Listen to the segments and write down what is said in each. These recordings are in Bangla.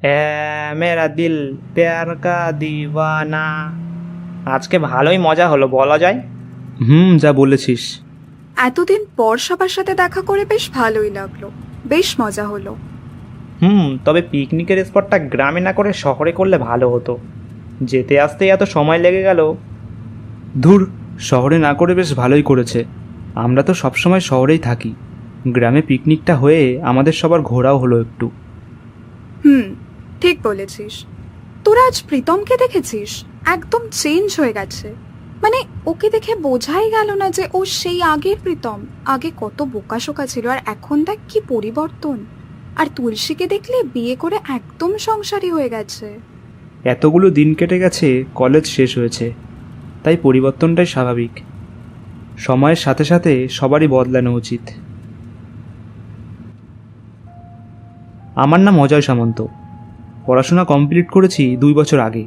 মেরা দিল প্যার কা দিওয়ানা। আজকে ভালোই মজা হলো বলা যায়। যা বলেছিস। এতদিন পর সবার সাথে দেখা করে বেশ ভালোই লাগলো, বেশ মজা হলো। তবে পিকনিকের স্পটটা গ্রামে না করে শহরে করলে ভালো হতো। যেতে আসতে এত সময় লেগে গেল। ধুর, শহরে না করে বেশ ভালোই করেছে। আমরা তো সবসময় শহরেই থাকি। গ্রামে পিকনিকটা হয়ে আমাদের সবার ঘোরাও হলো একটু। ঠিক বলেছিস। তোরা আজ প্রীতমকে দেখেছিস? একদম চেঞ্জ হয়ে গেছে। মানে ওকে দেখে বোঝাই গেল না যে ও সেই আগের প্রীতম। আগে কত বোকাশোকা ছিল, আর এখন দেখ কি পরিবর্তন। আর তুলসীকে দেখলে বিয়ে করে একদম সংসারী হয়ে গেছে। এতগুলো দিন কেটে গেছে, কলেজ শেষ হয়েছে, তাই পরিবর্তনটাই স্বাভাবিক। সময়ের সাথে সাথে সবারই বদলানো উচিত। আমার নাম অজয় সামন্ত। পড়াশোনা কমপ্লিট করেছি 2 বছর আগে।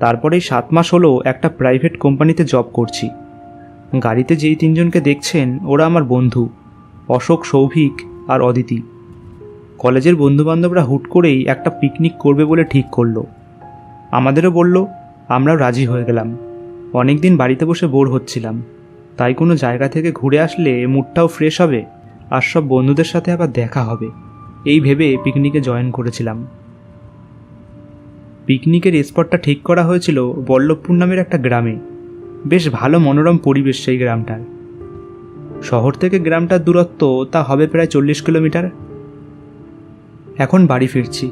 তারপরেই 7 মাস হলো একটা প্রাইভেট কোম্পানিতে জব করছি। গাড়িতে যেই 3 জনকে দেখছেন ওরা আমার বন্ধু, অশোক, সৌভিক আর অদিতি। কলেজের বন্ধুবান্ধবরা হুট করেই একটা পিকনিক করবে বলে ঠিক করলো। আমাদেরও বলল, আমরাও রাজি হয়ে গেলাম। অনেক দিন বাড়িতে বসে বোর হচ্ছিলাম, তাই কোনো জায়গা থেকে ঘুরে আসলে মুডটাও ফ্রেশ হবে আর সব বন্ধুদের সাথে আবার দেখা হবে, এই ভেবে পিকনিকে জয়েন করেছিলাম। পিকনিকের স্পটটা ঠিক করা হয়েছিল বল্লভপুর নামের একটা গ্রামে। বেশ ভালো মনোরম পরিবেশ সেই গ্রামটার। শহর থেকে গ্রামটার দূরত্ব তা হবে প্রায় 40 কিলোমিটার। এখন বাড়ি ফিরছি।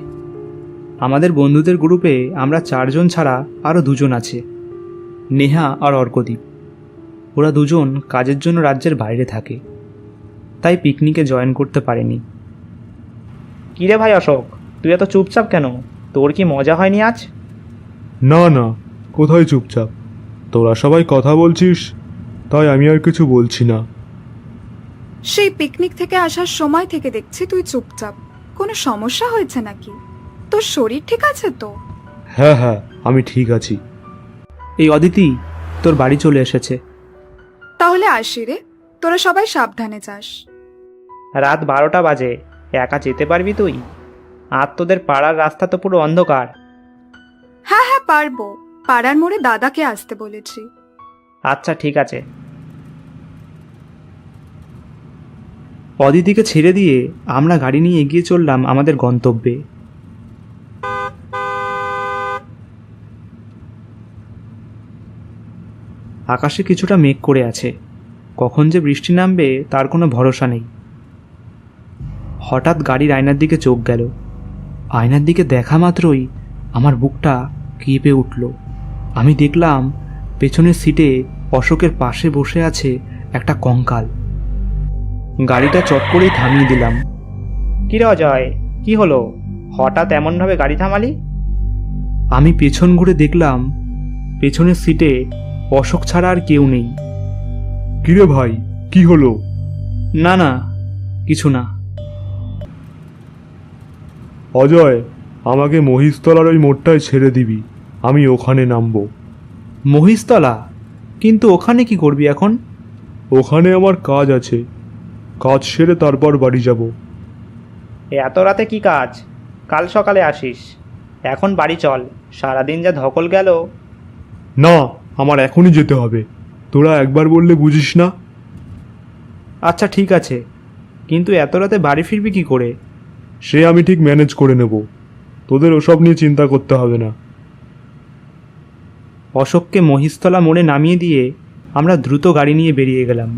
আমাদের বন্ধুদের গ্রুপে আমরা 4 জন ছাড়া আরও 2 জন আছে, নেহা আর অর্কদীপ। ওরা 2 জন কাজের জন্য রাজ্যের বাইরে থাকে, তাই পিকনিকে জয়েন করতে পারেনি। কিরে ভাই অশোক, তুই এত চুপচাপ কেন? তোর কি মজা হয়নি আজ? না না, কোথায় চুপচাপ? তোরা সবাই কথা বলছিস, তাই আমি আর কিছু বলছি না। সেই পিকনিক থেকে আসার সময় থেকে দেখছি তুই চুপচাপ। কোনো সমস্যা হয়েছে নাকি? তোর শরীর ঠিক আছে তো? হ্যাঁ হ্যাঁ, আমি ঠিক আছি। এই অদিতি, তোর বাড়ি চলে এসেছে। তাহলে আসি রে, তোরা সবাই সাবধানে যাস। রাত 12টা বাজে, একা যেতে পারবি তুই? আর তোদের পাড়ার রাস্তা তো পুরো অন্ধকার। হ্যাঁ হ্যাঁ পারবো, পাড়ার মোড়ে দাদাকে আসতে বলেছি। আচ্ছা ঠিক আছে। অদিতিকে ছেড়ে দিয়ে আমরা গাড়ি নিয়ে এগিয়ে চললাম আমাদের গন্তব্যে। আকাশে কিছুটা মেঘ করে আছে, কখন যে বৃষ্টি নামবে তার কোনো ভরসা নেই। হঠাৎ গাড়ির আয়নার দিকে চোখ গেল। আয়নার দিকে দেখা মাত্রই আমার বুকটা কেঁপে উঠল। আমি দেখলাম পেছনের সিটে অশোকের পাশে বসে আছে একটা কঙ্কাল। গাড়িটা চট করেই থামিয়ে দিলাম। কিরে অজয়, কি হলো? হঠাৎ এমনভাবে গাড়ি থামালি? আমি পেছন ঘুরে দেখলাম পেছনের সিটে অশোক ছাড়া আর কেউ নেই। কিরে ভাই, কি হলো? না না, কিছু না। অজয়, আমাকে মহিষতলার ওই মোড়টায় ছেড়ে দিবি, আমি ওখানে নামবো। মহিষতলা? কিন্তু ওখানে কি করবি এখন? ওখানে আমার কাজ আছে, কাজ সেরে তারপর বাড়ি যাব। এত রাতে কি কাজ? কাল সকালে আসিস। এখন বাড়ি চল, সারাদিন যা ধকল গেল। না, আমার এখনই যেতে হবে। তোরা একবার বললে বুঝিস না? আচ্ছা ঠিক আছে, কিন্তু এত রাতে বাড়ি ফিরবি কি করে? সে আমি ঠিক ম্যানেজ করে নেব, তোদের ওসব নিয়ে চিন্তা করতে হবে না। অশোককে মহিষতলা মোড়ে নামিয়ে দিয়ে আমরা দ্রুত গাড়ি নিয়ে বেরিয়ে গেলাম।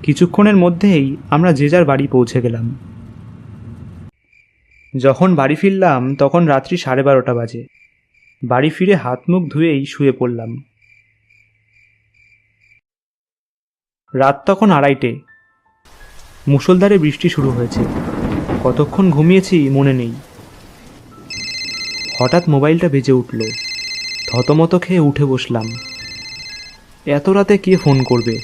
কিছুক্ষণের মধ্যেই আমরা যে যার বাড়ি পৌঁছে গেলাম। যখন বাড়ি ফিরলাম তখন রাত্রি 12:30 বাজে। বাড়ি ফিরে হাত মুখ ধুয়েই শুয়ে পড়লাম। রাত তখন 2:30। মুষলধারে বৃষ্টি শুরু হয়েছে। কতক্ষণ ঘুমিয়েছি মনে নেই। হঠাৎ মোবাইলটা বেজে উঠল। থতমত খেয়ে উঠে বসলাম। এত রাতে কে ফোন করবে?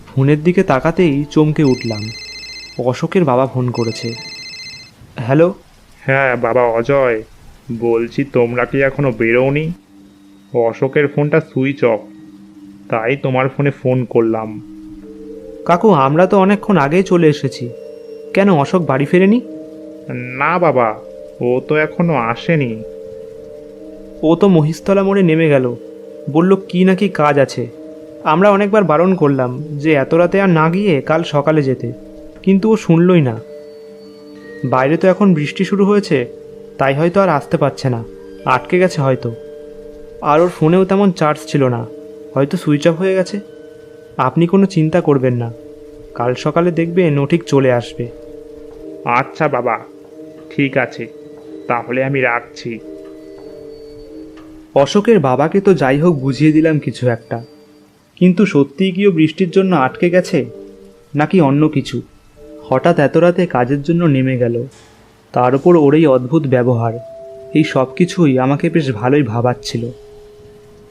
ফোনের দিকে তাকাতেই চমকে উঠলাম। অশোকের বাবা ফোন করেছে। হ্যালো। হ্যাঁ বাবা অজয়, বলছি তোমরা কি এখনো বেরোওনি? অশোকের ফোনটা সুইচ অফ, তাই তোমার ফোনে ফোন করলাম। কাকু, আমরা তো অনেকক্ষণ আগেই চলে এসেছি। কেন, অশোক বাড়ি ফেরেনি? না বাবা, ও তো এখনো আসেনি। ও তো মহিষতলা মোড়ে নেমে গেল, বলল কি নাকি কাজ আছে। আমরা অনেকবার বারণ করলাম যে এত রাতে আর না গিয়ে কাল সকালে যেতে, কিন্তু ও শুনলই না। বাইরে তো এখন বৃষ্টি শুরু হয়েছে, তাই হয়তো আর আসতে পারছে না, আটকে গেছে হয়তো। আর ওর ফোনেও তেমন চার্জ ছিল না, হয়তো সুইচ অফ হয়ে গেছে। আপনি কোনো চিন্তা করবেন না, কাল সকালে দেখবেন ও ঠিক চলে আসবে। আচ্ছা বাবা, ঠিক আছে, তাহলে আমি রাখছি। অশোকের বাবাকে তো যাই হোক বুঝিয়ে দিলাম কিছু একটা, কিন্তু সত্যিই কি ও বৃষ্টির জন্য আটকে গেছে নাকি অন্য কিছু? হঠাৎ এত রাতে কাজের জন্য নেমে গেল, তার উপর ওর এই অদ্ভুত ব্যবহার, এই সব কিছুই আমাকে বেশ ভালোই ভাবাচ্ছিল।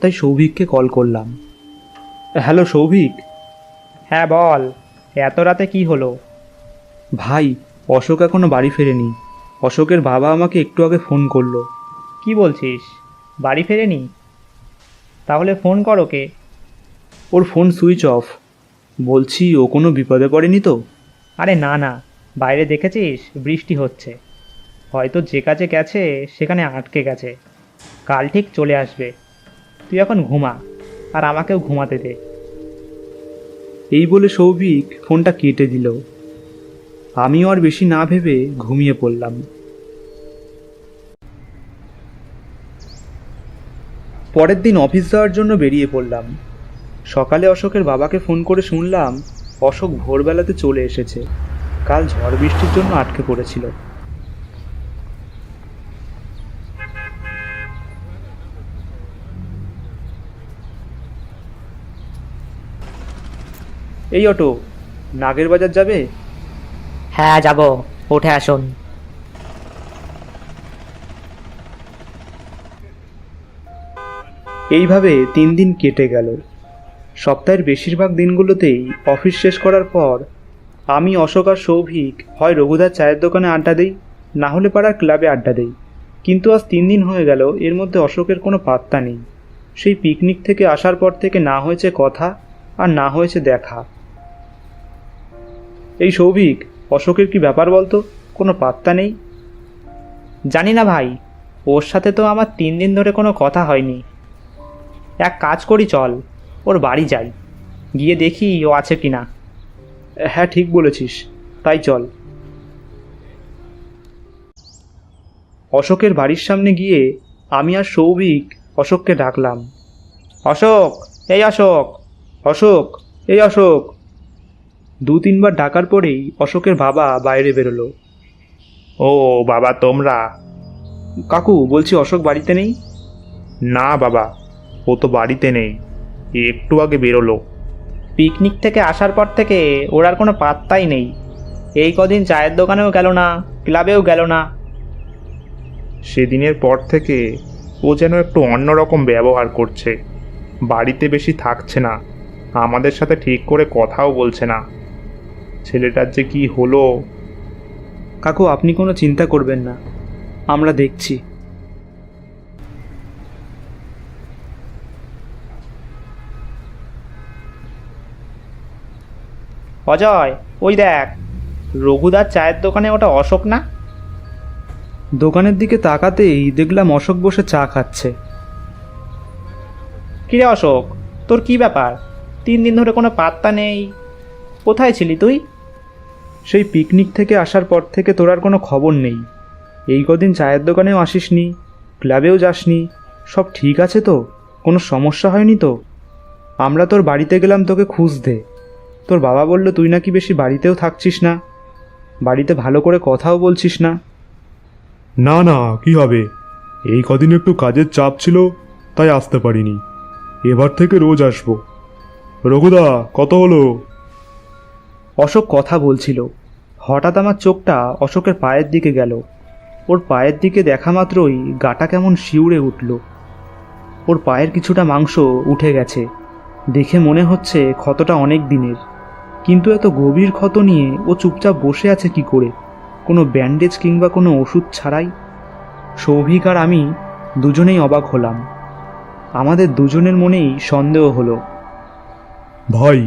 তাই সৌভিককে কল করলাম। হ্যালো সৌভিক। হ্যাঁ বল, এত রাতে কি হলো? ভাই, অশোক এখনো বাড়ি ফেরেনি। অশোকের বাবা আমাকে একটু আগে ফোন করলো। কি বলছিস, বাড়ি ফেরেনি? তাহলে ফোন কর ওকে। ওর ফোন সুইচ অফ। বলছি ও কোনো বিপদে পড়েনি তো? আরে না না, বাইরে দেখেছিস বৃষ্টি হচ্ছে, হয়তো যে কাজে গেছে সেখানে আটকে গেছে, কাল ঠিক চলে আসবে। তুই এখন ঘুমা, আর আমাকেও ঘুমাতে দে। এই বলে সৌভিক ফোনটা কেটে দিল। আমিও আর বেশি না ভেবে ঘুমিয়ে পড়লাম। পরের দিন অফিস যাওয়ার জন্য বেরিয়ে পড়লাম। সকালে অশোকের বাবাকে ফোন করে শুনলাম অশোক ভোরবেলাতে চলে এসেছে, কাল ঝড় বৃষ্টির জন্য আটকে পড়েছিল। এই অটো, নাগের বাজার যাবে? হ্যাঁ যাব, উঠে আসুন। এইভাবে 3 দিন কেটে গেল। সপ্তাহের বেশিরভাগ দিনগুলোতেই অফিস শেষ করার পর আমি, অশোক আর সৌভিক হয় রঘুদার চায়ের দোকানে আড্ডা দিই, না হলে পাড়ার ক্লাবে আড্ডা দিই। কিন্তু আজ 3 দিন হয়ে গেল, এর মধ্যে অশোকের কোনো পাত্তা নেই। সেই পিকনিক থেকে আসার পর থেকে না হয়েছে কথা আর না হয়েছে দেখা। এই সৌভিক, অশোকের কি ব্যাপার বলতো, কোনো পাত্তা নেই। জানি না ভাই, ওর সাথে তো আমার 3 দিন ধরে কোনো কথা হয়নি। এক কাজ করি, চল ওর বাড়ি যাই, গিয়ে দেখি ও আছে কি না। হ্যাঁ ঠিক বলেছিস, তাই চল। অশোকের বাড়ির সামনে গিয়ে আমি আর সৌভিক অশোককে ডাকলাম। অশোক, এই অশোক। অশোক, এই অশোক। 2-3 বার ডাকার পরেই অশোকের বাবা বাইরে বেরোলো। ও বাবা, তোমরা? কাকু, বলছি অশোক বাড়িতে নেই? না বাবা, ও তো বাড়িতে নেই, একটু আগে বেরোলো। পিকনিক থেকে আসার পর থেকে ওর আর কোনো পাত্তাই নেই। এই কদিন চায়ের দোকানেও গেল না, ক্লাবেও গেল না। সেদিনের পর থেকে ও যেন একটু অন্যরকম ব্যবহার করছে, বাড়িতে বেশি থাকছে না, আমাদের সাথে ঠিক করে কথাও বলছে না। ছেলেটার যে কি হলো। কাকু, আপনি কোনো চিন্তা করবেন না, আমরা দেখছি। অজয়, ওই দেখ, রঘুদার চায়ের দোকানে ওটা অশোক না? দোকানের দিকে তাকাতেই দেখলাম অশোক বসে চা খাচ্ছে। কিরে অশোক, তোর কি ব্যাপার? 3 দিন ধরে কোনো পাত্তা নেই, কোথায় ছিলি তুই? সেই পিকনিক থেকে আসার পর থেকে তোর আর কোনো খবর নেই। এই কদিন চায়ের দোকানেও আসিসনি, ক্লাবেও যাসনি। সব ঠিক আছে তো? কোনো সমস্যা হয়নি তো? আমরা তোর বাড়িতে গেলাম তোকে খুঁজতে, তোর বাবা বলল তুই নাকি বেশি বাড়িতেও থাকছিস না, বাড়িতে ভালো করে কথাও বলছিস না। না না, কি হবে, এই কদিন একটু কাজের চাপ ছিল, তাই আসতে পারিনি। এবার থেকে রোজ আসবো। রঘুদা, কত হলো? অশোক কথা বলছিল, হঠাৎ আমার চোখটা অশোকের পায়ের দিকে গেল। ওর পায়ের দিকে দেখা মাত্রই গাটা কেমন শিউরে উঠল। ওর পায়ের কিছুটা মাংস উঠে গেছে, দেখে মনে হচ্ছে ক্ষতটা অনেক দিনের। কিন্তু এত গভীর ক্ষত নিয়ে ও চুপচাপ বসে আছে কি করে, কোনো ব্যান্ডেজ কিংবা কোনো ওষুধ ছাড়াই? সৌভিক আর আমি দুজনেই অবাক হলাম। আমাদের দুজনের মনেই সন্দেহ হলো। ভাই,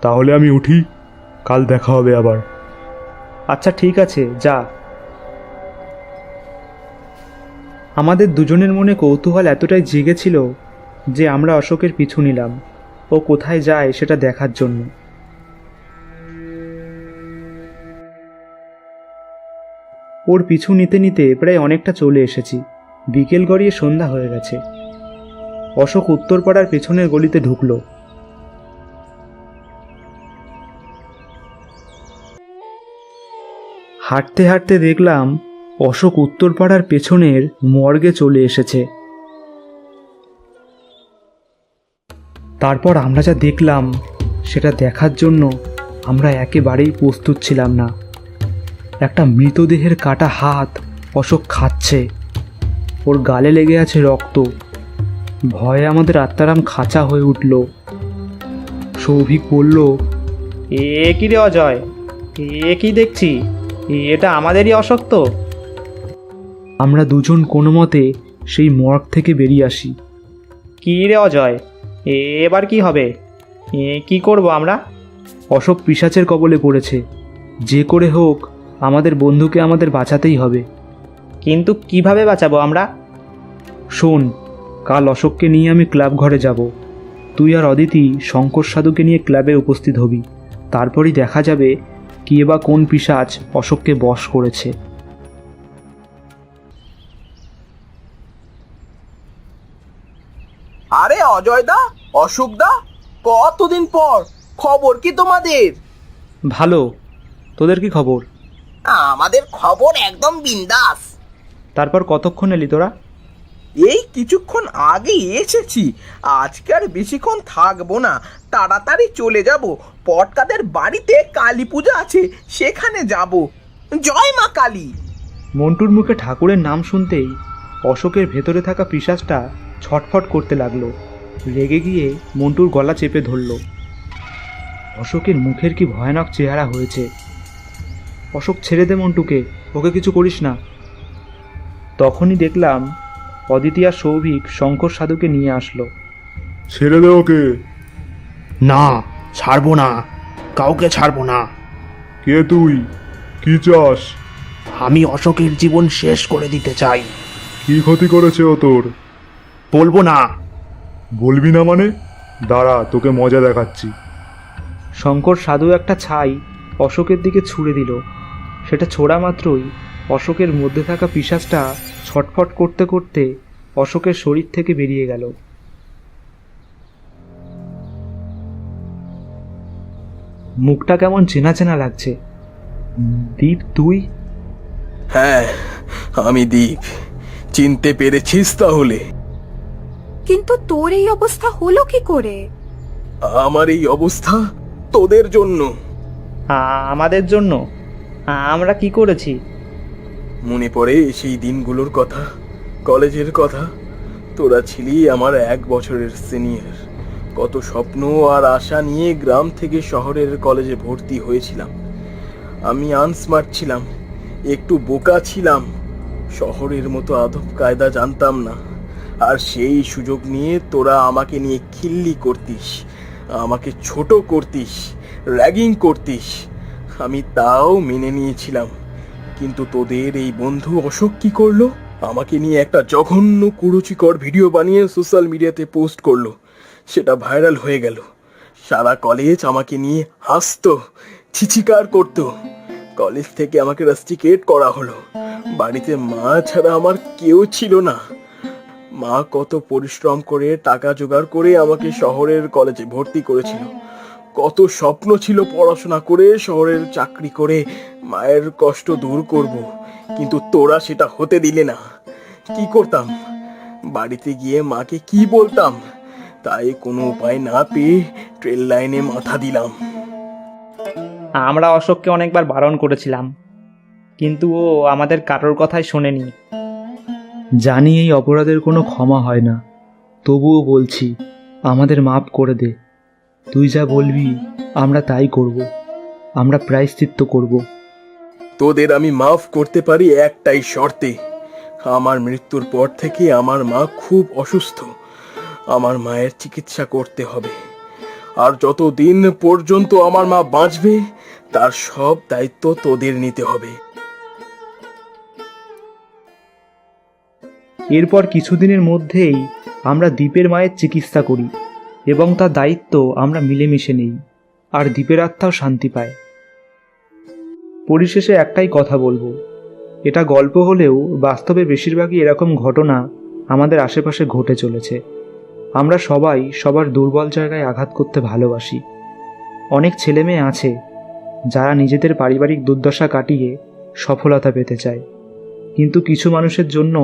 তাহলে আমি উঠি, কাল দেখা হবে আবার। আচ্ছা ঠিক আছে, যা। আমাদের দুজনের মনে কৌতূহল এতটাই জেগেছিল যে আমরা অশোকের পিছু নিলাম ও কোথায় যায় সেটা দেখার জন্য। ওর পিছু নিতে নিতে প্রায় অনেকটা চলে এসেছি। বিকেল গড়িয়ে সন্ধ্যা হয়ে গেছে। অশোক উত্তরপাড়ার পেছনের গলিতে ঢুকলো। হাঁটতে হাঁটতে দেখলাম অশোক উত্তরপাড়ার পেছনের মর্গে চলে এসেছে। তারপর আমরা যা দেখলাম সেটা দেখার জন্য আমরা একেবারেই প্রস্তুত ছিলাম না। একটা মৃতদেহের কাটা হাত অশোক খাচ্ছে, ওর গালে লেগে আছে রক্ত। ভয়ে আমাদের আত্মারাম খাঁচা হয়ে উঠল। সৌভিক বলল, এ কি রে অজয়, এ কি দেখছি? এটা আমাদেরই অশোক তো। আমরা দুজন কোনো মতে সেই মর্গ থেকে বেরিয়ে আসি। কি রে অজয়, এবার কি হবে? কি করব আমরা? অশোক পিশাচের কবলে পড়েছে। যে করে হোক আমাদের বন্ধুকে আমাদের বাঁচাতেই হবে। কিন্তু কিভাবে বাঁচাবো আমরা? শোন, কাল অশোককে নিয়ে আমি ক্লাব ঘরে যাব। তুই আর অদিতি শঙ্কর সাধুকে নিয়ে ক্লাবে উপস্থিত হবি। তারপরই দেখা যাবে কে বা কোন পিশাচ অশোককে বশ করেছে। আরে অজয় দা, অশোক দা, কতদিন পর! খবর কি তোমাদের? ভালো, তোদের কি খবর? আমাদের খবর একদম বিন্দাস। তারপর কতক্ষণ এলি তোরা? এই কিছুক্ষণ আগে এসেছি। আজকে আর বেশিক্ষণ থাকবো না, তাড়াতাড়ি চলে যাব। পটকাদের বাড়িতে কালী পূজা আছে, সেখানে যাব। জয় মা কালী। মন্টুর মুখে ঠাকুরের নাম শুনতেই অশোকের ভেতরে থাকা পিশাচটা ছটফট করতে লাগলো। রেগে গিয়ে মন্টুর গলা চেপে ধরল। অশোকের মুখের কি ভয়ানক চেহারা হয়েছে। অশোক, ছেড়ে দে মন্টুকে, ওকে কিছু করিস না। তখনই দেখলাম অদিতি আর সৌভিক শঙ্কর সাধুকে নিয়ে আসলো। ছেড়ে দে ওকে। না, ছাড়বো না, কাউকে ছাড়বো না। কে তুই? কি চাস? আমি অশোকের জীবন শেষ করে দিতে চাই। কি ক্ষতি করেছে ও তোর? বলবো না। বলবি না মানে? দাঁড়া, তোকে মজা দেখাচ্ছি। শঙ্কর সাধু একটা ছাই অশোকের দিকে ছুঁড়ে দিল। সেটা ছোড়া মাত্রই অশোকের মধ্যে থাকা পিশাচটা ছটফট করতে করতে অশোকের শরীর থেকে বেরিয়ে গেল। মুখটা কেমন চেনা চেনা লাগছে। দীপ, তুই? হ্যাঁ, আমি দীপ। চিনতে পেরেছিস তাহলে? কিন্তু তোর এই অবস্থা হলো কি করে? আমার এই অবস্থা তোদের জন্য। আমাদের জন্য? আমরা কি করেছি? মনে পড়ে সেই দিনগুলোর কথা, কলেজের কথা। তোরা ছিলি আমার 1 বছরের সিনিয়র। কত স্বপ্ন আর আশা নিয়ে গ্রাম থেকে শহরের কলেজে ভর্তি হয়েছিলাম। আমি আনস্মার্ট ছিলাম, একটু বোকা ছিলাম, শহরের মতো আদব কায়দা জানতাম না। আর সেই সুযোগ নিয়ে তোরা আমাকে নিয়ে খিল্লি করতিস, আমাকে ছোট করতিস, র্যাগিং করতিস। আমি তাও মেনে নিয়েছিলাম। কিন্তু তোদের এই বন্ধু অশোক কি করলো? আমাকে নিয়ে একটা জঘন্য কুরুচিকর ভিডিও বানিয়ে সোশ্যাল মিডিয়াতে পোস্ট করলো। সেটা ভাইরাল হয়ে গেল। সারা কলেজ আমাকে নিয়ে হাসতো, ছিচিকার করতো। কলেজ থেকে আমাকে রাস্টিকেট করা হলো। বাড়িতে মা ছাড়া আমার কেউ ছিল না। মা কত পরিশ্রম করে টাকা জোগাড় করে আমাকে শহরের কলেজে ভর্তি করেছিল। কত স্বপ্ন ছিল পড়াশোনা করে শহরের চাকরি করে মায়ের কষ্ট দূর করব। কিন্তু তোরা সেটা হতে দিলে না। কি করতাম? বাড়িতে গিয়ে মাকে কি বলতাম? তাই কোনো উপায় না পেয়ে ট্রেন লাইনে মাথা দিলাম। আমরা অশোককে অনেকবার বারণ করেছিলাম, কিন্তু ও আমাদের কারোর কথাই শোনেনি। জানি এই অপরাধের কোনো ক্ষমা হয় না, তবুও বলছি আমাদের মাপ করে দে। তুই যা বলবি আমরা তাই করব। আমরা প্রায়শ্চিত্ত করব। তোদের আমি মাফ করতে পারি একটাই শর্তে। আমার মৃত্যুর পর থেকে আমার মা খুব অসুস্থ। আমার মায়ের চিকিৎসা করতে হবে। আর যতদিন পর্যন্ত আমার মা বাঁচবে তার সব দায়িত্ব তোদের নিতে হবে। এরপর কিছুদিনের মধ্যেই আমরা দ্বীপের মায়ের চিকিৎসা করি এবং তার দায়িত্ব আমরা মিলেমিশে নেই, আর দ্বীপের আত্মাও শান্তি পায়। পরিশেষে একটাই কথা বলবো, এটা গল্প হলেও বাস্তবে বেশিরভাগই এরকম ঘটনা আমাদের আশেপাশে ঘটে চলেছে। আমরা সবাই সবার দুর্বল জায়গায় আঘাত করতে ভালোবাসি। অনেক ছেলেমেয়ে আছে যারা নিজেদের পারিবারিক দুর্দশা কাটিয়ে সফলতা পেতে চায়, কিন্তু কিছু মানুষের জন্য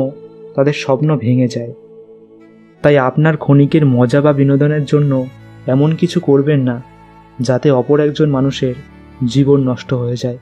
তাদের স্বপ্ন ভেঙে যায়। তাই আপনার ক্ষণিকের মজা বা বিনোদনের জন্য এমন কিছু করবেন না যাতে অপর একজন মানুষের জীবন নষ্ট হয়ে যায়।